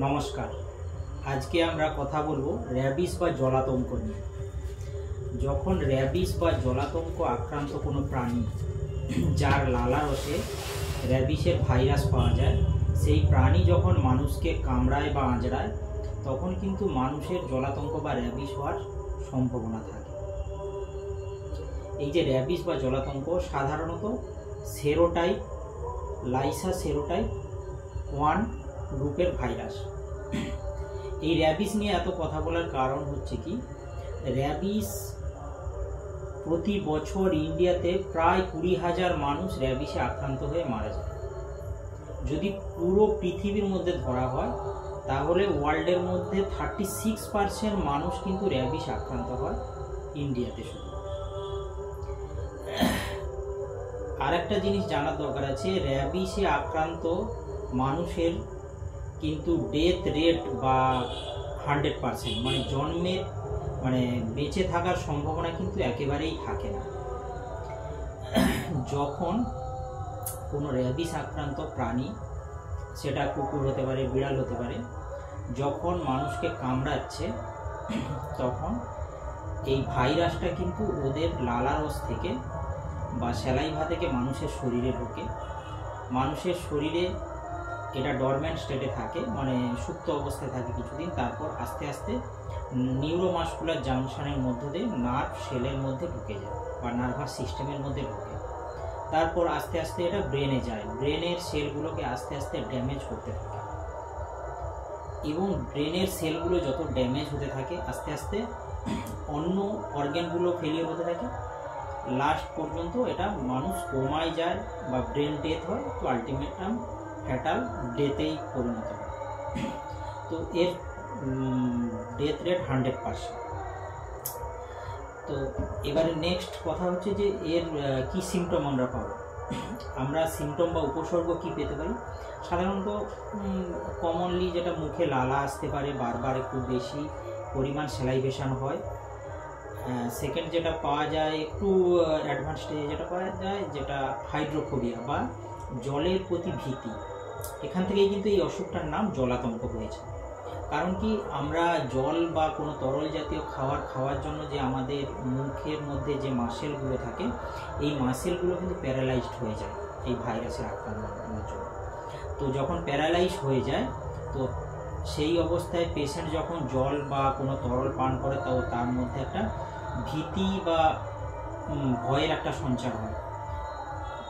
নমস্কার। আজকে আমরা কথা বলবো র্যাবিস বা জলাতঙ্ক নিয়ে। যখন র্যাবিস বা জলাতঙ্ক আক্রান্ত কোনো প্রাণী যার লালারসে র্যাবিসের ভাইরাস পাওয়া যায়, সেই প্রাণী যখন মানুষকে কামড়ায় বা আঁচড়ায় তখন কিন্তু মানুষের জলাতঙ্ক বা র্যাবিস হওয়ার সম্ভাবনা থাকে। এই যে র্যাবিস বা জলাতঙ্ক সাধারণত সেরোটাইপ, লাইসা সেরোটাইপ 1 গ্রুপের ভাইরাস। এই র্যাবিস নিয়ে এত কথা বলার কারণ হচ্ছে কি, র্যাবিস প্রতি বছর ইন্ডিয়াতে প্রায় 20,000 মানুষ র্যাবিসে আক্রান্ত হয়ে মারা যায়। যদি পুরো পৃথিবীর মধ্যে ধরা হয় তাহলে ওয়ার্ল্ডের মধ্যে 36% মানুষ কিন্তু র্যাবিস আক্রান্ত হয় ইন্ডিয়াতে শুধু। আর একটা জিনিস জানার দরকার আছে, র্যাবিসে আক্রান্ত মানুষের কিন্তু ডেথ রেট বা 100%, মানে জন্মের বেঁচে থাকার সম্ভাবনা কিন্তু একেবারেই থাকে না। যখন কোনো র্যাবিস আক্রান্ত প্রাণী, সেটা কুকুর হতে পারে, বিড়াল হতে পারে, যখন মানুষকে কামড়াচ্ছে তখন এই ভাইরাসটা কিন্তু ওদের লালারস থেকে বা স্যালাইভা থেকে মানুষের শরীরে ঢোকে। মানুষের শরীরে এটা ডরম্যান্ট স্টেটে থাকে, মানে সুপ্ত অবস্থায় থাকে কিছুদিন, তারপর আস্তে আস্তে নিউরোমাসকুলার জাংশনের মধ্য দিয়ে নার্ভ সেলের মধ্যে ঢুকে যায় বা নার্ভাস সিস্টেমের মধ্যে ঢোকে। তারপর আস্তে আস্তে এটা ব্রেনে যায়, ব্রেনের সেলগুলোকে আস্তে আস্তে ড্যামেজ করতে থাকে, এবং ব্রেনের সেলগুলো যত ড্যামেজ হতে থাকে আস্তে আস্তে অন্য অর্গ্যানগুলো ফেলিয়ার হতে থাকে। লাস্ট পর্যন্ত এটা মানুষ কোমায় যায় বা ব্রেন ডেথ হয়, তো আলটিমেটাম ফ্যাটাল ডেথেই পরিণত হয়। তো এর ডেথ রেট 100%। তো এবারে নেক্সট কথা হচ্ছে যে এর কি সিমটম আমরা পাবো। আমরা সিমটম বা উপসর্গ কি পেতে পারি? সাধারণত কমনলি যেটা মুখে লালা আসতে পারে, বারবার একটু বেশি পরিমাণ স্যালাইভেশন হয়। সেকেন্ড যেটা পাওয়া যায়, একটু অ্যাডভান্স স্টেজে যেটা পাওয়া যায়, যেটা হাইড্রোফোবিয়া বা জলের প্রতি ভীতি। এখান থেকেই কিন্তু এই অসুখটার নাম জলাতঙ্ক হয়েছে। কারণ কি, আমরা জল বা কোনো তরল জাতীয় খাওয়ার জন্য যে আমাদের মুখের মধ্যে যে মাসেলগুলো থাকে, এই মাসেলগুলো কিন্তু প্যারালাইজড হয়ে যায় এই ভাইরাসের আক্রমণের জন্য। তো যখন প্যারালাইজ হয়ে যায়, তো সেই অবস্থায় পেশেন্ট যখন জল বা কোনো তরল পান করে, তাও তার মধ্যে একটা ভীতি বা ভয়ের একটা সঞ্চার হয়।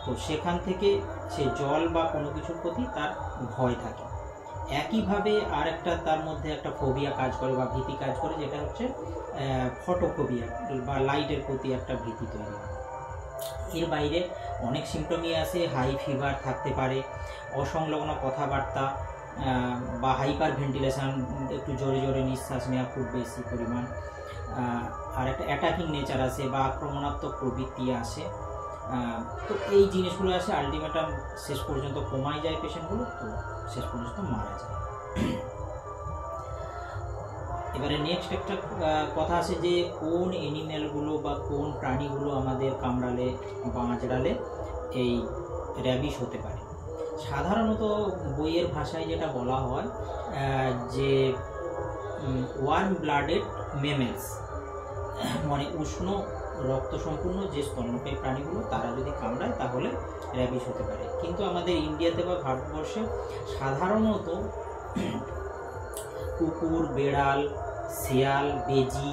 তো সেখান থেকে সে জল বা কোনো কিছুর প্রতি তার ভয় থাকে। একইভাবে আর একটা তার মধ্যে একটা ফোবিয়া কাজ করে বা ভীতি কাজ করে, যেটা হচ্ছে ফটোফোবিয়া বা লাইটের প্রতি একটা ভীতি তৈরি হয়। এর বাইরে অনেক সিমটমই আছে। হাই ফিভার থাকতে পারে, অসংলগ্ন কথাবার্তা বা হাইপার ভেন্টিলেশন, একটু জোরে জোরে নিঃশ্বাস নেওয়া খুব বেশি পরিমাণ, আর একটা অ্যাটাকিং নেচার আসে বা আক্রমণাত্মক প্রবৃত্তি আসে। তো এই জিনিসগুলো আসে, আলটিমেটাম শেষ পর্যন্ত কমায় যায় পেশেন্টগুলো, তো শেষ পর্যন্ত মারা যায়। এবারে নেক্সট একটা কথা আছে যে কোন অ্যানিম্যালগুলো বা কোন প্রাণীগুলো আমাদের কামড়ালে বা আঁচড়ালে এই র্যাবিস হতে পারে। সাধারণত বইয়ের ভাষায় যেটা বলা হয় যে ওয়ার্ম ব্লাডেড মেমেলস, মানে উষ্ণ রক্ত সম্পূর্ণ যে স্তন্যপায়ী প্রাণীগুলো, তারা যদি কামড়ায় তাহলে র্যাবিস হতে পারে। কিন্তু আমাদের ইন্ডিয়াতে বা ভারতবর্ষে সাধারণত কুকুর, বেড়াল, শেয়াল, বেজি,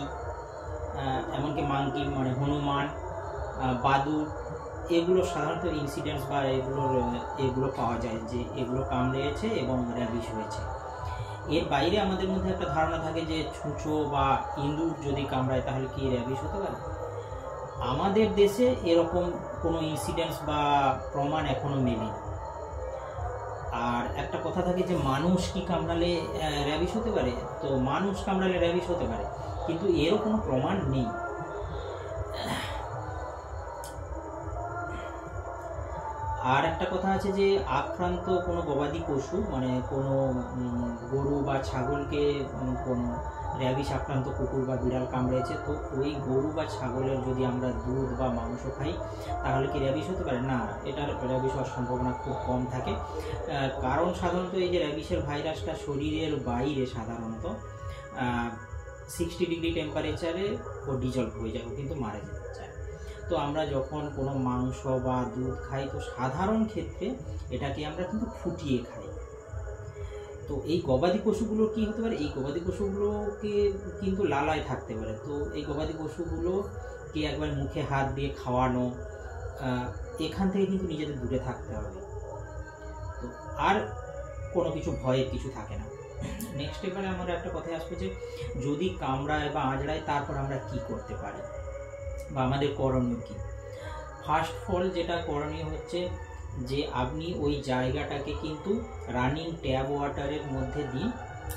এমনকি মাঙ্কি মানে হনুমান, বাদুড়, এগুলো সাধারণত ইনসিডেন্টস বা এগুলো পাওয়া যায় যে এগুলো কামড়েছে এবং র্যাবিস হয়েছে। এর বাইরে আমাদের মধ্যে একটা ধারণা থাকে যে ছুঁচো বা ইঁদুর যদি কামড়ায় তাহলে কি র্যাবিস হতে পারে। আমাদের দেশে এরকম কোনো ইনসিডেন্টস বা প্রমাণ এখনো মেলেনি। আর একটা কথা থাকে যে মানুষ কি কামড়ালে র্যাবিস হতে পারে, তো মানুষ কামড়ালে র্যাবিস হতে পারে, কিন্তু এরও কোনো প্রমাণ নেই। আর একটা কথা আছে যে আক্রান্ত কোনো গবাদি পশু, মানে কোনো গরু বা ছাগলকে কোনো র্যাবিস আক্রান্ত কুকুর বা বিড়াল কামড়েছে, তো ওই গরু বা ছাগলের যদি আমরা দুধ বা মাংস খাই তাহলে কি র্যাবিস হতে পারে? না, এটার র্যাবিস হওয়ার সম্ভাবনা খুব কম থাকে। কারণ সাধারণত এই যে র্যাবিসের ভাইরাসটা শরীরের বাইরে সাধারণত 60 ডিগ্রি টেম্পারেচারে ও ডিজলভ হয়ে যায়, ও কিন্তু মারা যেতে চায়। তো আমরা যখন কোনো মাংস বা দুধ খাই তো সাধারণ ক্ষেত্রে এটাকে আমরা কিন্তু ফুটিয়ে খাই। তো এই গবাদি পশুগুলো কি হতে পারে, এই গবাদি পশুগুলোকে কিন্তু লালায় থাকতে পারে। তো এই গবাদি পশুগুলোকে একবার মুখে হাত দিয়ে খাওয়ানো, এখান থেকে কিন্তু নিজেদের দূরে থাকতে হবে। তো আর কোনো কিছু ভয়ের কিছু থাকে না। নেক্সট এবারে আমরা একটা কথায় আসবো যে যদি কামড়ায় বা আঁচড়ায় তারপর আমরা কি করতে পারি বা আমাদের করণীয় কি। ফার্স্ট অফ অল যেটা করণীয় হচ্ছে যে আপনি ওই জায়গাটাকে কিন্তু রানিং ট্যাপ ওয়াটারের মধ্যে দিন,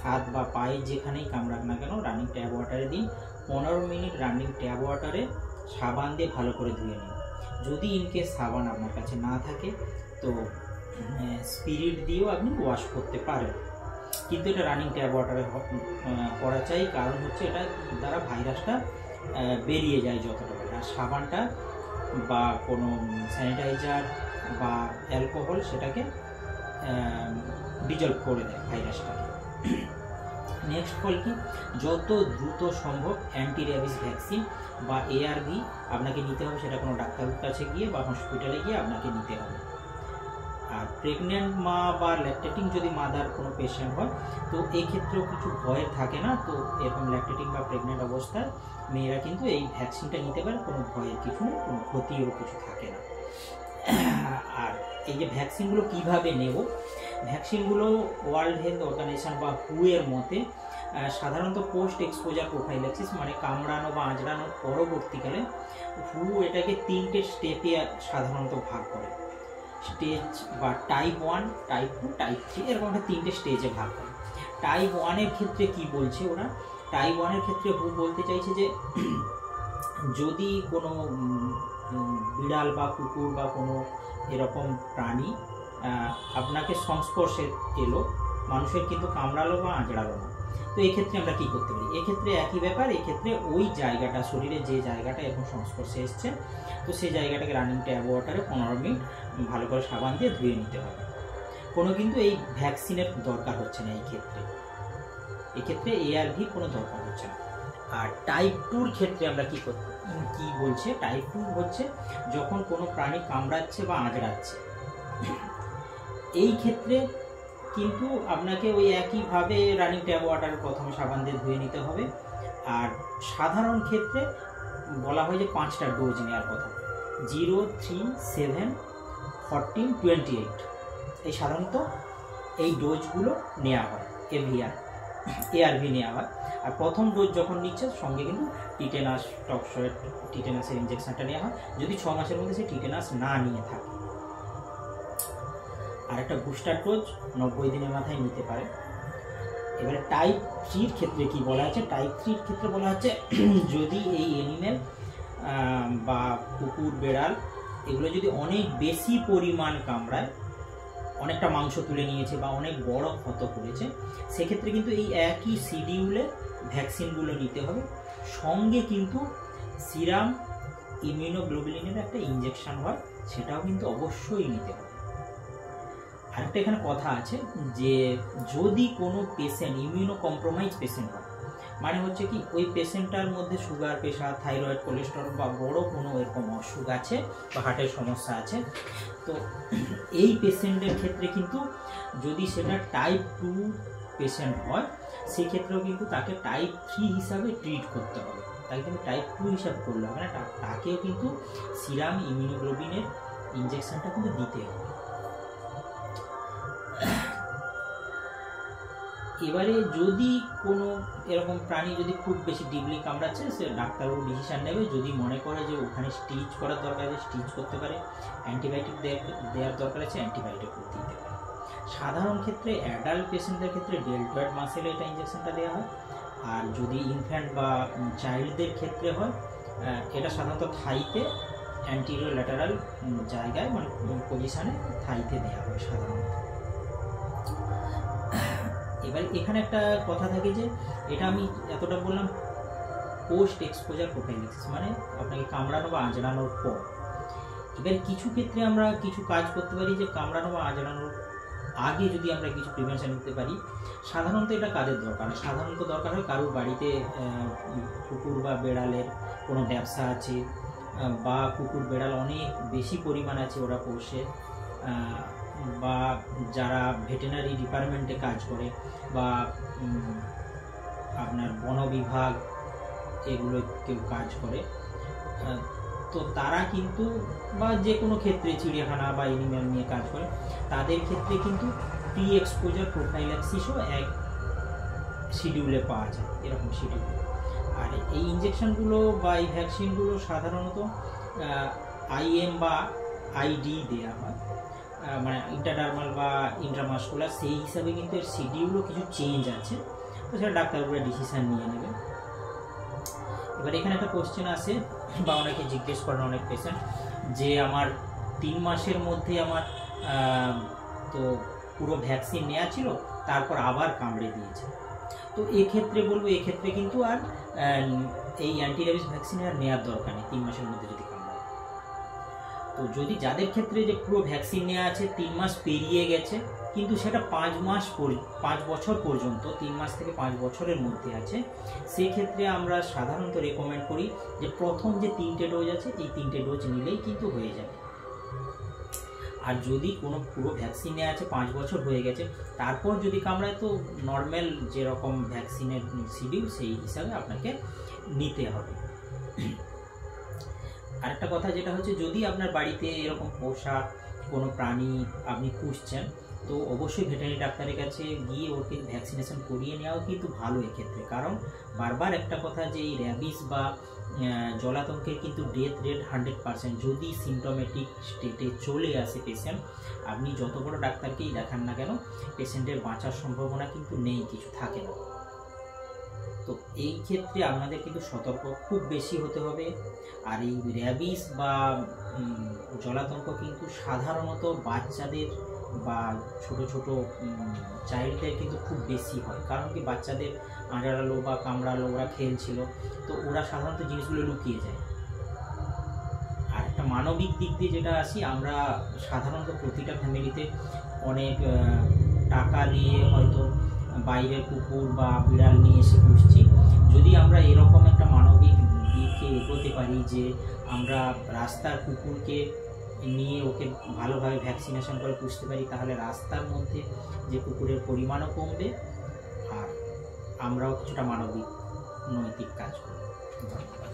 হাত বা পায়ে যেখানেই কামড়াক না কেন রানিং ট্যাপ ওয়াটারে দিন। 15 মিনিট রানিং ট্যাপ ওয়াটারে সাবান দিয়ে ভালো করে ধুয়ে নিন। যদি ইনকেস সাবান আপনার কাছে না থাকে তো স্পিরিট দিয়েও আপনি ওয়াশ করতে পারেন, কিন্তু এটা রানিং ট্যাপ ওয়াটারে করা চাই। কারণ হচ্ছে এটা দ্বারা ভাইরাসটা বেরিয়ে যায় যতটা পারে। আর সাবানটা বা কোনো স্যানিটাইজার বা অ্যালকোহল সেটাকে ডিজলভ করে দেয় ভাইরাসটাকে। নেক্সট ফল কি, যত দ্রুত সম্ভব অ্যান্টি র্যাবিস ভ্যাকসিন বা ARV আপনাকে নিতে হবে। সেটা কোনো ডাক্তারের কাছে গিয়ে বা হসপিটালে গিয়ে আপনাকে নিতে হবে। আর প্রেগনেন্ট মা বা ল্যাকটেটিং যদি মাদার কোনো পেশেন্ট হয় তো এই ক্ষেত্রেও কিছু ভয়ের থাকে না। তো এরকম ল্যাকটেটিং বা প্রেগনেন্ট অবস্থায় মেয়েরা কিন্তু এই ভ্যাকসিনটা নিতে পারে, কোনো ভয়ের কিছু নেই, কোনো ক্ষতিও কিছু থাকে না। আর এই যে ভ্যাকসিনগুলো কিভাবে নেব, ভ্যাকসিনগুলো ওয়ার্ল্ড হেলথ অর্গানাইজেশন বা WHO এর মতে সাধারণত পোস্ট এক্সপোজার প্রোফাইল্যাক্সিস মানে কামড়ানো বা আঁচড়ানোর পরবর্তীকালে WHO এটাকে 3টে স্টেপে সাধারণত ভাগ করে। স্টেজ বা টাইপ 1, টাইপ 2, টাইপ 3 এরকম একটা 3টে স্টেজে ভাগ করে। টাইপ 1-এর ক্ষেত্রে কি বলছে ওরা, টাইপ 1-এর ক্ষেত্রে WHO বলতে চাইছে যে যদি কোনো বিড়াল বা কুকুর বা কোনো এরকম প্রাণী আপনাকে সংস্পর্শে এলো, মানুষের কিন্তু কামড়ালো বা আঁচড়ালো না, তো এক্ষেত্রে আমরা কী করতে পারি। এক্ষেত্রে একই ব্যাপার, এক্ষেত্রে ওই জায়গাটা শরীরে যে জায়গাটা এখন সংস্পর্শে এসছে তো সেই জায়গাটাকে রানিং ট্যাপ ওয়াটারে 15 মিনিট ভালো করে সাবান দিয়ে ধুয়ে নিতে হবে। কোনো কিন্তু এই ভ্যাকসিনের দরকার হচ্ছে না এক্ষেত্রে ARV কোনো দরকার হচ্ছে না। আর টাইপ 2-র ক্ষেত্রে আমরা কি বলছে, টাইপ 2 হচ্ছে যখন কোনো প্রাণী কামড়াচ্ছে বা আঁচড়াচ্ছে, এই ক্ষেত্রে কিন্তু আপনাকে ওই একইভাবে রানিং ট্যাপ ওয়াটারে প্রথমে সাবান দিয়ে ধুয়ে নিতে হবে। আর সাধারণ ক্ষেত্রে বলা হয় যে 5টা ডোজ নেওয়ার কথা, 0, 3, 7, 14, 28 এই সাধারণত এই ডোজগুলো নেওয়া হয়। ARV নেওয়া হয়। আর প্রথম ডোজ যখন নিচ্ছে সঙ্গে কিন্তু টিটেনাস, টক্সয়েড, টিটেনাসের ইঞ্জেকশনটা নেওয়া হয় যদি 6 মাসের মধ্যে সে টিটেনাস না নিয়ে থাকে। আর একটা বুস্টার ডোজ 90 দিনের মাথায় নিতে পারে। এবারে টাইপ 3-র ক্ষেত্রে কি বলা হচ্ছে, টাইপ 3-র ক্ষেত্রে বলা হচ্ছে যদি এই অ্যানিমেল বা কুকুর বেড়াল এগুলো যদি অনেক বেশি পরিমাণ কামড়ায়, অনেকটা মাংস তুলে নিয়েছে বা অনেক বড় ক্ষত করেছে, সেক্ষেত্রে কিন্তু এই একই শিডিউলে ভ্যাকসিনগুলো নিতে হবে। সঙ্গে কিন্তু সিরাম ইমিউনোগ্লোবুলিনের একটা ইঞ্জেকশন হয়, সেটাও কিন্তু অবশ্যই নিতে হবে। আরেকটা এখানে কথা আছে যে যদি কোনো পেশেন্ট ইমিউনো কম্প্রোমাইজ পেশেন্ট হয়, মানে হচ্ছে কি ওই পেশেন্টটার মধ্যে সুগার, প্রেশার, থাইরয়েড, কোলেস্টেরল বা বড় কোনো এরকম অসুখ আছে বা হার্টের সমস্যা আছে, তো এই পেশেন্টের ক্ষেত্রে কিন্তু যদি সেটা টাইপ 2 পেশেন্ট হয় সেক্ষেত্রেও কিন্তু তাকে টাইপ 3 হিসাবে ট্রিট করতে হবে। তাকে কিন্তু টাইপ 2 হিসাবে করলে হবে না, তাকেও কিন্তু সিরাম ইমিউনোগ্লোবিনের ইঞ্জেকশনটা কিন্তু দিতে হবে। এবারে যদি কোনো এরকম প্রাণী যদি খুব বেশি ডিপলি কামড়াচ্ছে, সে ডাক্তারবাবু ডিসিশন নেবে। যদি মনে করে যে ওখানে স্টিচ করার দরকার আছে স্টিচ করতে পারে, অ্যান্টিবায়োটিক দেওয়ার দরকার আছে অ্যান্টিবায়োটিক দিতে পারে। সাধারণ ক্ষেত্রে অ্যাডাল্ট পেশেন্টদের ক্ষেত্রে ডেলটয়েড মাসেলে এটা ইঞ্জেকশনটা দেওয়া হয়। আর যদি ইনফ্যান্ট বা চাইল্ডদের ক্ষেত্রে হয় এটা সাধারণত থাইতে অ্যান্টিরিয়র ল্যাটারাল জায়গায় মানে পজিশানে থাইতে দেওয়া হয় সাধারণত। এবার এখানে একটা কথা থাকে যে এটা আমি এতটা বললাম পোস্ট এক্সপোজার প্রোফাইলাক্সিস, মানে আপনাকে কামড়ানো বা আঁচড়ানোর পর। এবার কিছু ক্ষেত্রে আমরা কিছু কাজ করতে পারি যে কামড়ানো বা আঁচড়ানোর আগে যদি আমরা কিছু প্রিভেনশন নিতে পারি। সাধারণত এটা কাদের দরকার হয়? সাধারণত দরকার হয় কারোর বাড়িতে কুকুর বা বেড়ালের কোনো ব্যবসা আছে, বা কুকুর বেড়াল অনেক বেশি পরিমাণ আছে ওরা পোষে, বা যারা ভেটেরিনারি ডিপার্টমেন্টে কাজ করে, বা আপনার বন বিভাগ এগুলো কেউ কাজ করে, তো তারা কিন্তু, বা যে কোনো ক্ষেত্রে চিড়িয়াখানা বা এনিম্যাল নিয়ে কাজ করে, তাদের ক্ষেত্রে কিন্তু প্রি এক্সপোজার প্রোফাইলাক্সিসও এক শিডিউলে পাওয়া যায়, এরকম শিডিউল। আর এই ইঞ্জেকশনগুলো বা এই ভ্যাকসিনগুলো সাধারণত আইএম বা আইডি দেওয়া হয়, মানে ইন্টারডার্মাল বা ইন্ট্রামাসকুলার, সেই হিসাবে কিন্তু এর শিডিউলও কিছু চেঞ্জ আছে, তো সেটা ডাক্তারবাবুরা ডিসিশান নিয়ে নেবে। এবার এখানে একটা কোশ্চেন আসে বা অনেকে জিজ্ঞেস করেন অনেক পেশেন্ট, যে আমার 3 মাসের মধ্যে আমার তো পুরো ভ্যাকসিন নেওয়া ছিল, তারপর আবার কামড়ে দিয়েছে। তো এক্ষেত্রে বলবো, এক্ষেত্রে কিন্তু আর এই অ্যান্টি র্যাবিস ভ্যাকসিন আর নেওয়ার দরকার নেই 3 মাসের মধ্যে যদি কামড়ায়। তো যদি যাদের ক্ষেত্রে যে পুরো ভ্যাকসিন নেওয়া আছে, 3 মাস পেরিয়ে গেছে, কিন্তু সেটা 5 বছর পর্যন্ত, 3 মাস থেকে 5 বছরের মধ্যে আছে, সেক্ষেত্রে আমরা সাধারণত রেকমেন্ড করি যে প্রথম যে 3টে ডোজ আছে, এই 3টে ডোজ নিলেই কিন্তু হয়ে যাবে। আর যদি কোনো পুরো ভ্যাকসিন নেওয়া আছে, 5 বছর হয়ে গেছে, তারপর যদি কামড়ায়, তো নর্মাল যেরকম ভ্যাকসিনের শিডিউল সেই হিসাবে আপনাকে নিতে হবে। আরেকটা কথা যেটা হচ্ছে, যদি আপনার বাড়িতে এরকম পোষা কোনো প্রাণী আপনি পুষছেন, তো অবশ্যই ভেটেরিনারি ডাক্তারের কাছে গিয়ে ওকে ভ্যাকসিনেশন করিয়ে নেওয়াও কিন্তু ভালো এক্ষেত্রে। কারণ বারবার একটা কথা, যে এই র্যাবিস বা জলাতঙ্কের কিন্তু ডেথ রেট 100%। যদি সিমটোমেটিক স্টেটে চলে আসে পেশেন্ট, আপনি যত বড় ডাক্তারকেই দেখান না কেন, পেশেন্টের বাঁচার সম্ভাবনা কিন্তু নেই, কিছু থাকে না। তো এই ক্ষেত্রে আপনাদের কিন্তু সতর্ক খুব বেশি হতে হবে। আর এই র্যাবিস বা জলাতঙ্ক কিন্তু সাধারণত বাচ্চাদের বা ছোট ছোট চাইল্ডদের কিন্তু খুব বেশি হয়। কারণ কি, বাচ্চাদের আঁচড়ালো বা কামড়ালো, ওরা খেলছিল, তো ওরা সাধারণত জিনিসগুলো লুকিয়ে যায়। আর একটা মানবিক দিক দিয়ে যেটা আসি, আমরা সাধারণত প্রতিটা ফ্যামিলিতে অনেক টাকা নিয়ে হয়তো বাইরের কুকুর বা বিড়াল নিয়ে এসে পুষছি। যদি আমরা এরকম একটা মানবিক দিকে এগোতে পারি, যে আমরা রাস্তার কুকুরকে নিয়ে ওকে ভালোভাবে ভ্যাকসিনেশন করে পুষতে পারি, তাহলে রাস্তার মধ্যে যে কুকুরের পরিমাণও কমবে, আর আমরাও কিছুটা মানবিক নৈতিক কাজ করব। ধন্যবাদ।